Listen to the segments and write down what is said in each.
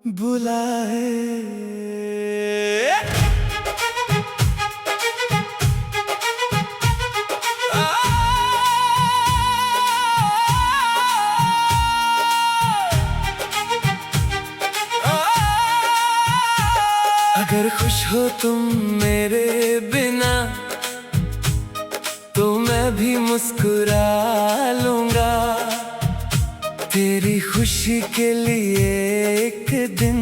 बुलाए। अगर खुश हो तुम मेरे बिना तो मैं भी मुस्कुरा लूंगा। तेरी खुशी के लिए एक दिन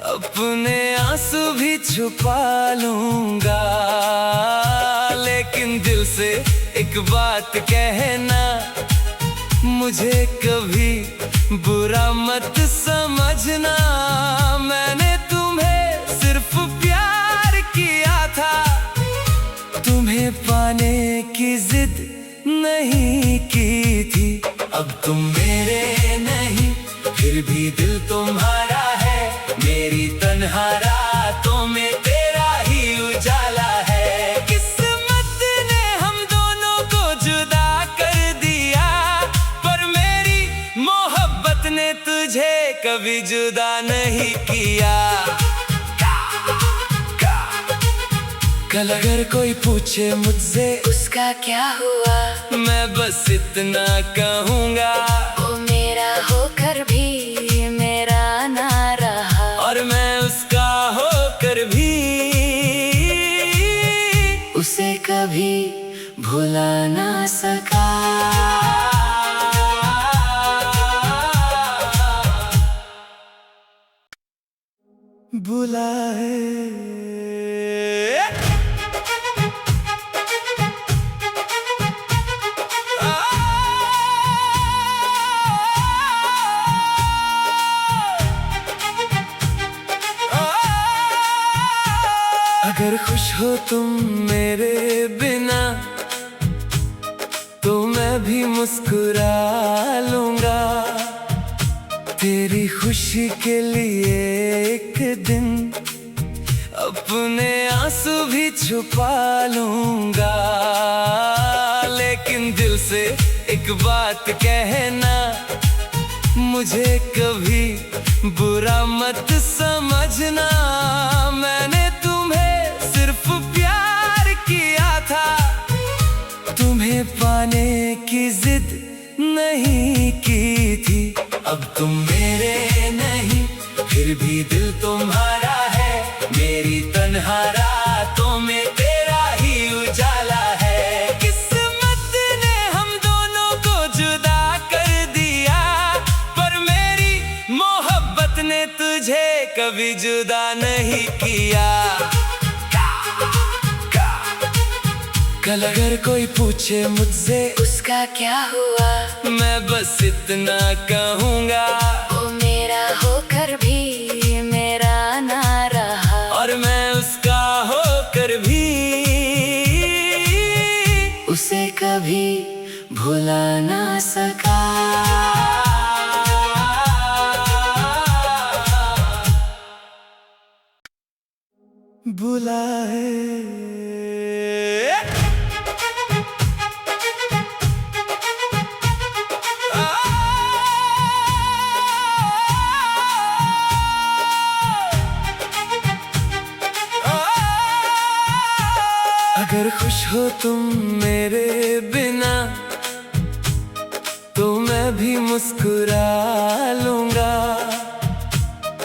अपने आंसू भी छुपा लूंगा। लेकिन दिल से एक बात कहना, मुझे कभी बुरा मत समझना। मैंने तुम्हें सिर्फ प्यार किया था, तुम्हें पाने की जिद नहीं की थी। अब तुम मेरे नहीं, फिर भी दिल तुम्हारा है। मेरी तन्हा रातों में तेरा ही उजाला है। किस्मत ने हम दोनों को जुदा कर दिया, पर मेरी मोहब्बत ने तुझे कभी जुदा नहीं किया। कल अगर कोई पूछे मुझसे उसका क्या हुआ, मैं बस इतना कहूँगा, वो मेरा होकर भी मेरा ना रहा। और मैं उसका होकर भी उसे कभी भुला ना सका। बुलाए। अगर खुश हो तुम मेरे बिना तो मैं भी मुस्कुरा लूंगा। तेरी खुशी के लिए एक दिन अपने आंसू भी छुपा लूंगा। लेकिन दिल से एक बात कहना, मुझे कभी बुरा मत समझना। मैंने तुम्हें सिर्फ प्यार किया था, तुम्हें पाने की जिद नहीं की थी। अब तुम मेरे नहीं, फिर भी दिल तुम्हारा है। मेरी तन्हा रातों में तेरा ही उजाला है। किस्मत ने हम दोनों को जुदा कर दिया, पर मेरी मोहब्बत ने तुझे कभी जुदा नहीं किया। कल अगर कोई पूछे मुझसे उसका क्या हुआ, मैं बस इतना कहूँगा, वो मेरा होकर भी मेरा ना रहा। और मैं उसका होकर भी उसे कभी भुला ना सका। बुलाए। अगर खुश हो तुम मेरे बिना तो मैं भी मुस्कुरा लूंगा।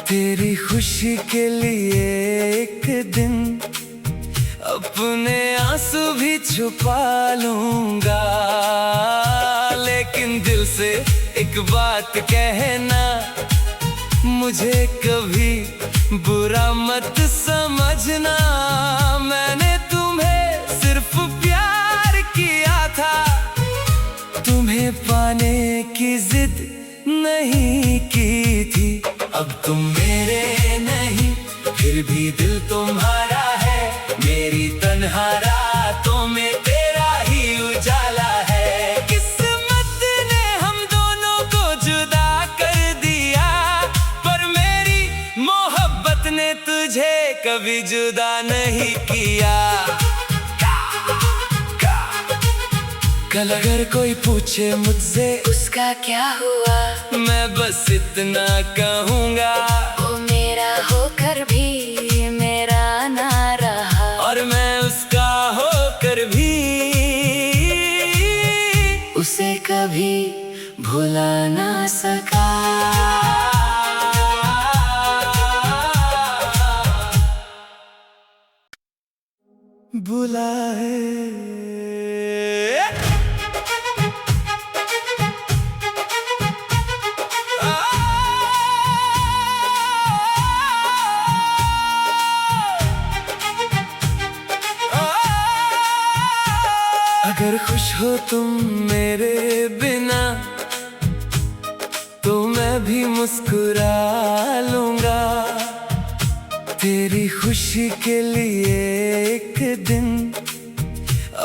तेरी खुशी के लिए एक दिन अपने आंसू भी छुपा लूंगा। लेकिन दिल से एक बात कहना, मुझे कभी बुरा मत समझना। मैंने तुम्हें सिर्फ प्यार किया था, तुम्हें पाने की जिद नहीं की थी। अब तुम मेरे नहीं, फिर भी दिल तुम्हारा है। मेरी तन्हा रातों में तेरा ही उजाला है। किस्मत ने हम दोनों को जुदा कर दिया, पर मेरी मोहब्बत ने तुझे कभी जुदा नहीं किया। कल अगर कोई पूछे मुझसे उसका क्या हुआ, मैं बस इतना कहूँगा, वो मेरा होकर भी मेरा ना रहा, और मैं उसका होकर भी उसे कभी भुला ना सका। बुलाए अगर खुश हो तुम मेरे बिना तो मैं भी मुस्कुरा लूंगा, तेरी खुशी के लिए एक दिन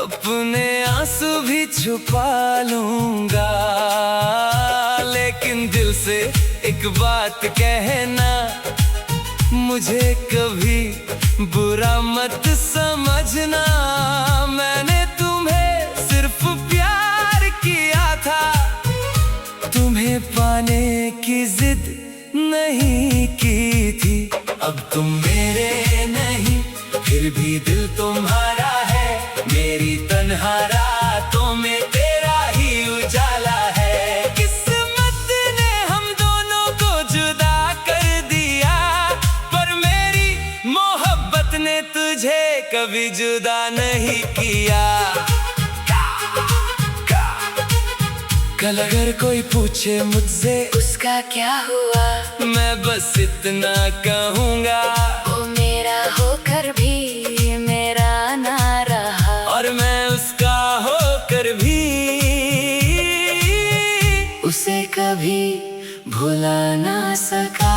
अपने आंसू भी छुपा लूंगा। लेकिन दिल से एक बात कहना, मुझे कभी बुरा मत समझना, मैंने तुम्हें सिर्फ प्यार किया था, तुम्हें पाने की जिद नहीं की थी। अब तुम मेरे नहीं फिर भी दिल तुम्हारा है, मेरी तन्हा रातों में तेरा ही उजाला है। किस्मत ने हम दोनों को जुदा कर दिया, पर मेरी मोहब्बत ने तुझे कभी जुदा नहीं किया। कल अगर कोई पूछे मुझसे उसका क्या हुआ, मैं बस इतना कहूँगा, वो मेरा होकर भी मेरा ना रहा, और मैं उसका होकर भी उसे कभी भुला ना सका।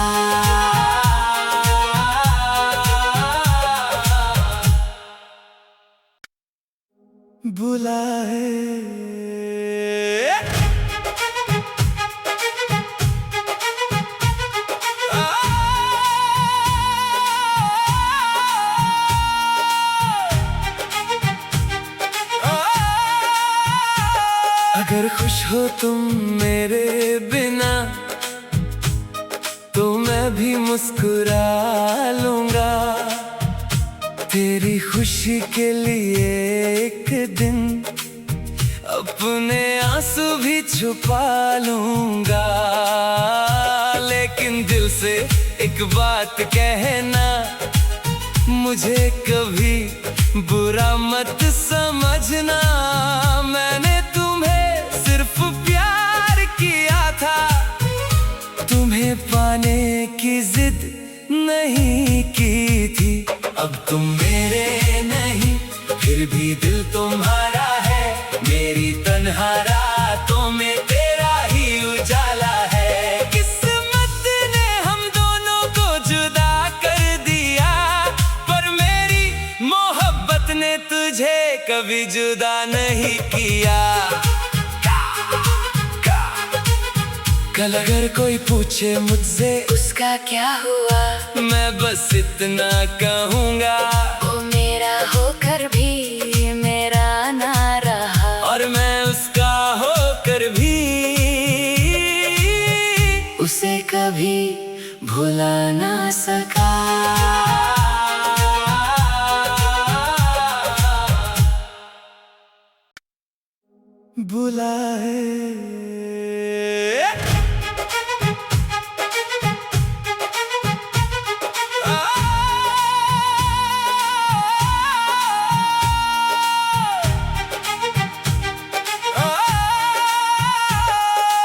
बुलाए अगर खुश हो तुम मेरे बिना तो मैं भी मुस्कुरा लूंगा, तेरी खुशी के लिए एक दिन अपने आंसू भी छुपा लूंगा। लेकिन दिल से एक बात कहना, मुझे कभी बुरा मत समझना, मैंने तुम्हें सिर्फ प्यार किया था, तुम्हें पाने की जिद नहीं की थी। अब तुम मेरे नहीं फिर भी दिल तुम्हारा है, मेरी तन्हा रातों में तेरा ही उजाला है। किस्मत ने हम दोनों को जुदा कर दिया, पर मेरी मोहब्बत ने तुझे कभी जुदा नहीं किया। कल अगर कोई पूछे मुझसे उसका क्या हुआ, मैं बस इतना कहूँगा, वो मेरा होकर भी मेरा ना रहा, और मैं उसका होकर भी उसे कभी भुला ना सका। बुलाए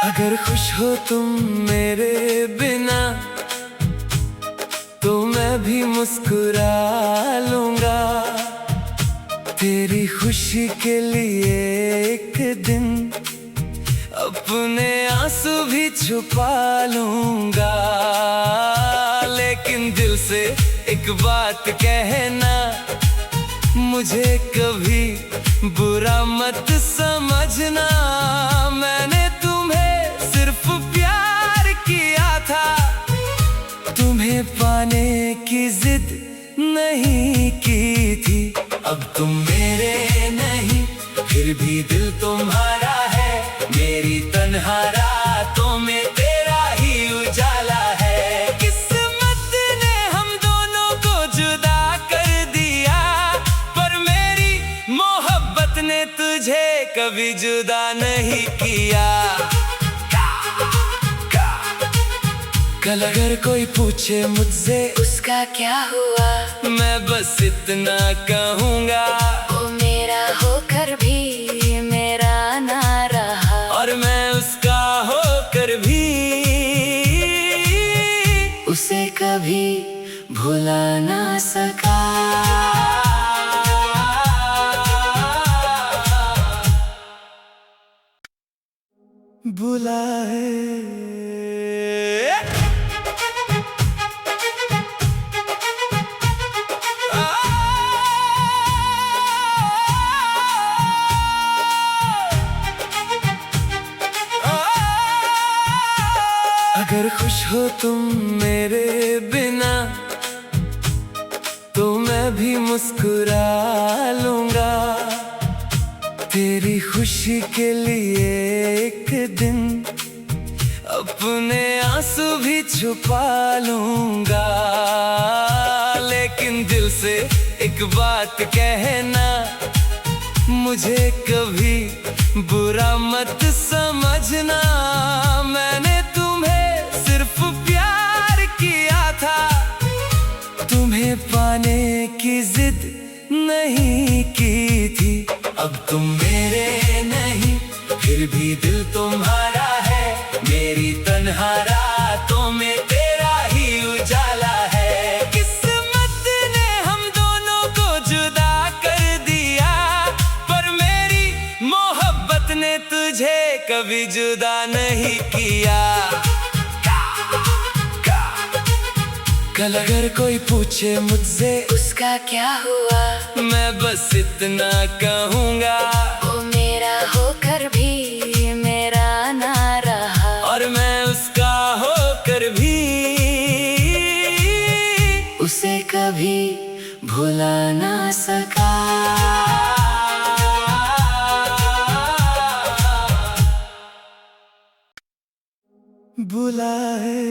अगर खुश हो तुम मेरे बिना तो मैं भी मुस्कुरा लूंगा, तेरी खुशी के लिए एक दिन अपने आंसू भी छुपा लूंगा। लेकिन दिल से एक बात कहना, मुझे कभी बुरा मत समझना, मैंने तुम्हें सिर्फ प्यार किया था, तुम्हें पाने की जिद नहीं की थी। अब तुम मेरे नहीं फिर भी दिल तुम्हारा है। मेरी तन्हा रातों में तेरा ही उजाला है। किस्मत ने हम दोनों को जुदा कर दिया, पर मेरी मोहब्बत ने तुझे कभी जुदा नहीं किया। कल अगर कोई पूछे मुझसे उसका क्या हुआ, मैं बस इतना कहूँगा, वो मेरा होकर भी मेरा ना रहा। और मैं उसका होकर भी उसे कभी भुला ना सका। बुलाए अगर खुश हो तुम मेरे बिना, तो मैं भी मुस्कुरा लूंगा। तेरी खुशी के लिए एक दिन अपने आंसू भी छुपा लूंगा। लेकिन दिल से एक बात कहना, मुझे कभी बुरा मत समझना। मैंने तुम्हें सिर्फ प्यार किया था, तुम्हें पाने की जिद नहीं की थी। अब तुम मेरे नहीं, फिर भी दिल तुम्हारा है। मेरी तन्हा रातों में तेरा ही उजाला है। किस्मत ने हम दोनों को जुदा कर दिया, पर मेरी मोहब्बत ने तुझे कभी जुदा नहीं किया। कल अगर कोई पूछे मुझसे उसका क्या हुआ, मैं बस इतना कहूँगा, वो मेरा होकर भी मेरा ना रहा। और मैं उसका होकर भी उसे कभी भुला ना सका। बुलाए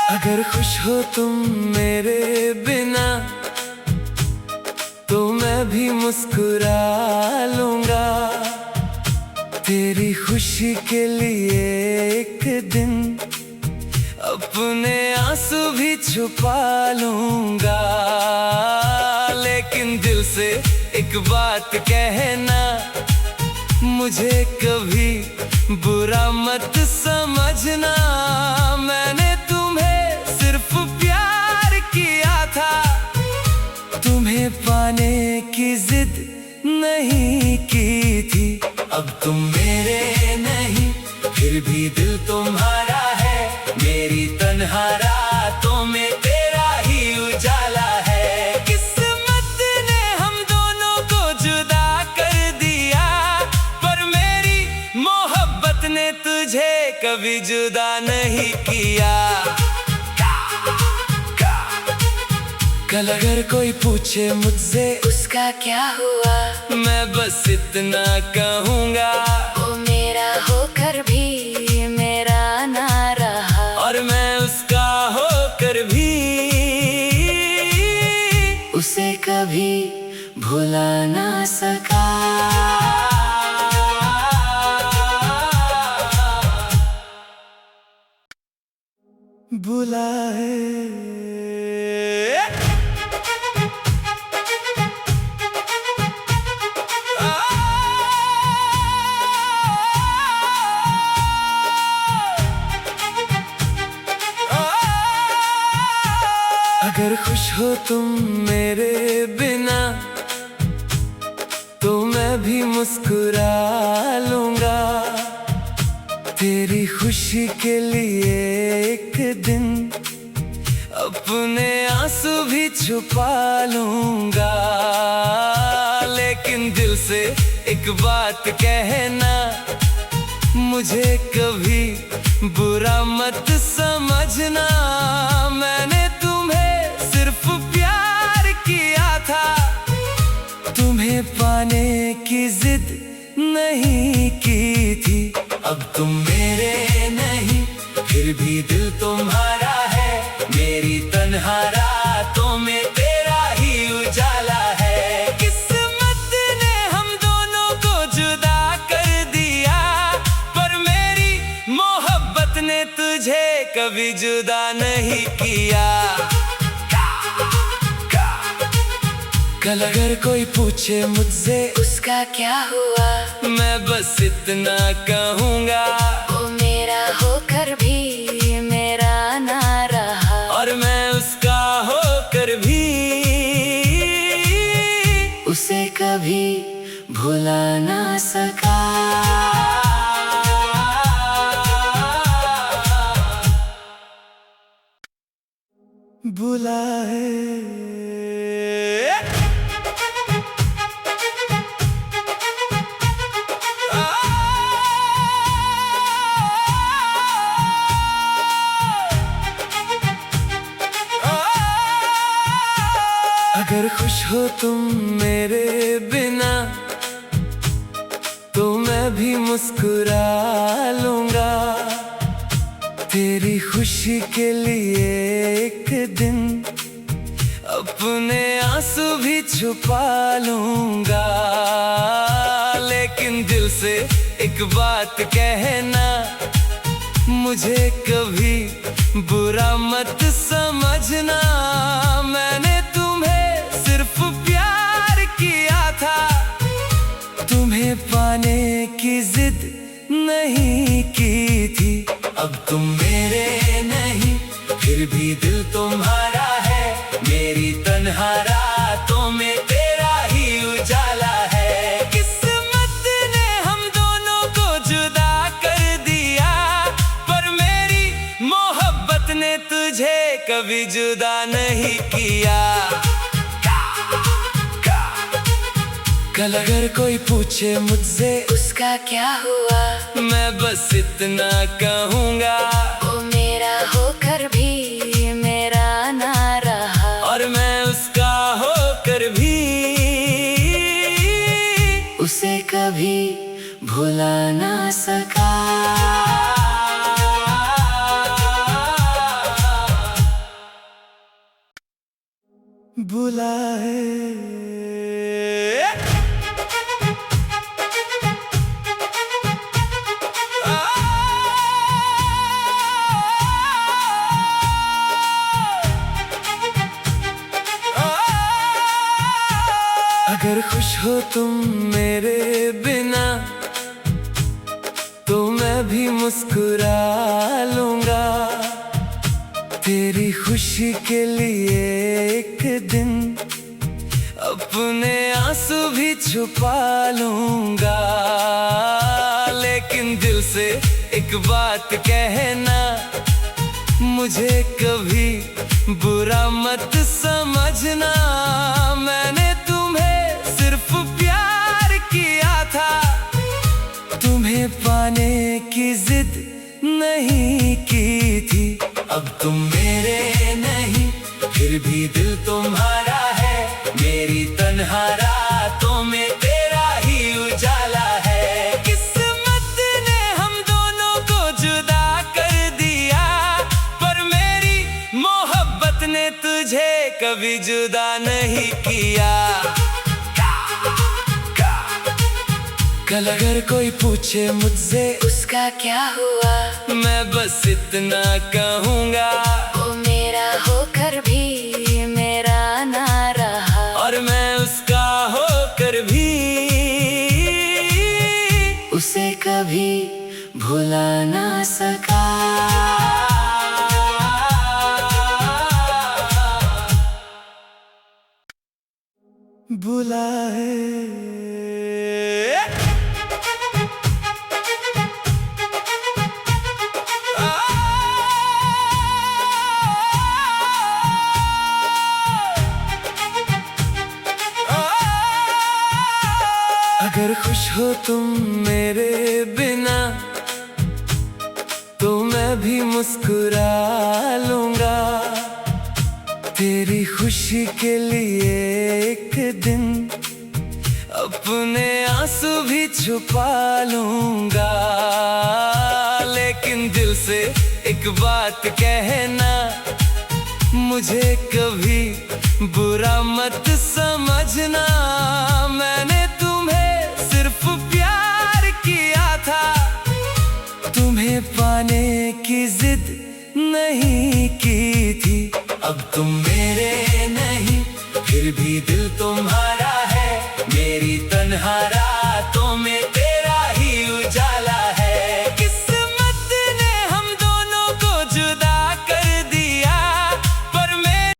अगर खुश हो तुम मेरे बिना, तो मैं भी मुस्कुरा लूंगा। तेरी खुशी के लिए एक दिन अपने आंसू भी छुपा लूंगा। लेकिन दिल से एक बात कहना, मुझे कभी बुरा मत समझना। मैंने तुम्हें सिर्फ प्यार किया था, तुम्हें पाने की जिद नहीं की थी। अब तुम मेरे नहीं, फिर भी दिल तुम्हारा है। मेरी तन्हा रातों में तेरा ही उजाला है। किस्मत ने हम दोनों को जुदा कर दिया, पर मेरी मोहब्बत ने तुझे कभी जुदा नहीं किया। कल अगर कोई पूछे मुझसे उसका क्या हुआ, मैं बस इतना कहूँगा, वो मेरा होकर भी मेरा ना रहा। और मैं उसका होकर भी उसे कभी भुला ना सका। बुलाए अगर खुश हो तुम मेरे बिना, तो मैं भी मुस्कुरा लूंगा। तेरी खुशी के लिए एक दिन अपने आंसू भी छुपा लूंगा। लेकिन दिल से एक बात कहना, मुझे कभी बुरा मत समझना। मैंने तुम्हें सिर्फ प्यार किया था, तुम्हें पाने की जिद नहीं की थी। अब तुम मेरे नहीं, फिर भी दिल तुम्हारा है। मेरी तन्हा रातों में तेरा ही उजाला है। किस्मत ने हम दोनों को जुदा कर दिया, पर मेरी मोहब्बत ने तुझे कभी जुदा नहीं किया। कल अगर कोई पूछे मुझसे उसका क्या हुआ, मैं बस इतना कहूँगा, वो मेरा होकर भी मेरा ना रहा। और मैं उसका होकर भी उसे कभी भुला ना सका। बुला है अगर खुश हो तुम मेरे बिना, तो मैं भी मुस्कुरा लूंगा। तेरी खुशी के लिए एक दिन अपने आंसू भी छुपा लूंगा। लेकिन दिल से एक बात कहना, मुझे कभी बुरा मत समझना। मैंने तुम्हें सिर्फ प्यार किया था, तुम्हें पाने की जिद नहीं की थी। अब तुम मेरे नहीं, फिर भी दिल तुम्हारा है। मेरी तन्हा रातों में तेरा ही उजाला है। किस्मत ने हम दोनों को जुदा कर दिया, पर मेरी मोहब्बत ने तुझे कभी जुदा नहीं किया। कल अगर कोई पूछे मुझसे उसका क्या हुआ, मैं बस इतना कहूँगा, वो मेरा होकर भी मेरा ना रहा। और मैं उसका होकर भी उसे कभी भुला ना सका। बुला है अगर खुश हो तुम मेरे बिना, तो मैं भी मुस्कुरा लूंगा। तेरी खुशी के लिए एक दिन अपने आंसू भी छुपा लूंगा। लेकिन दिल से एक बात कहना, मुझे कभी बुरा मत समझना। मैंने तुम्हें सिर्फ प्यार किया था, तुम्हें पाने की जिद नहीं की थी। अब तुम मेरे नहीं, फिर भी दिल तुम्हारा है। मेरी तन्हा रातों में तेरा ही उजाला है। किस्मत ने हम दोनों को जुदा कर दिया, पर मेरी मोहब्बत ने तुझे कभी जुदा नहीं किया। कल अगर कोई पूछे मुझसे उसका क्या हुआ, मैं बस इतना कहूँगा, वो मेरा होकर भी मेरा ना रहा। और मैं उसका होकर भी उसे कभी भुला ना सका। बुला है अगर खुश हो तुम मेरे बिना तो मैं भी मुस्कुरा लूंगा। तेरी खुशी के लिए एक दिन अपने आंसू भी छुपा लूंगा। लेकिन दिल से एक बात कहना, मुझे कभी बुरा मत समझना। मैंने तुम्हें सिर्फ प्यार किया था, तुम्हें पाने की जिद नहीं की थी। अब तुम मेरे नहीं, फिर भी दिल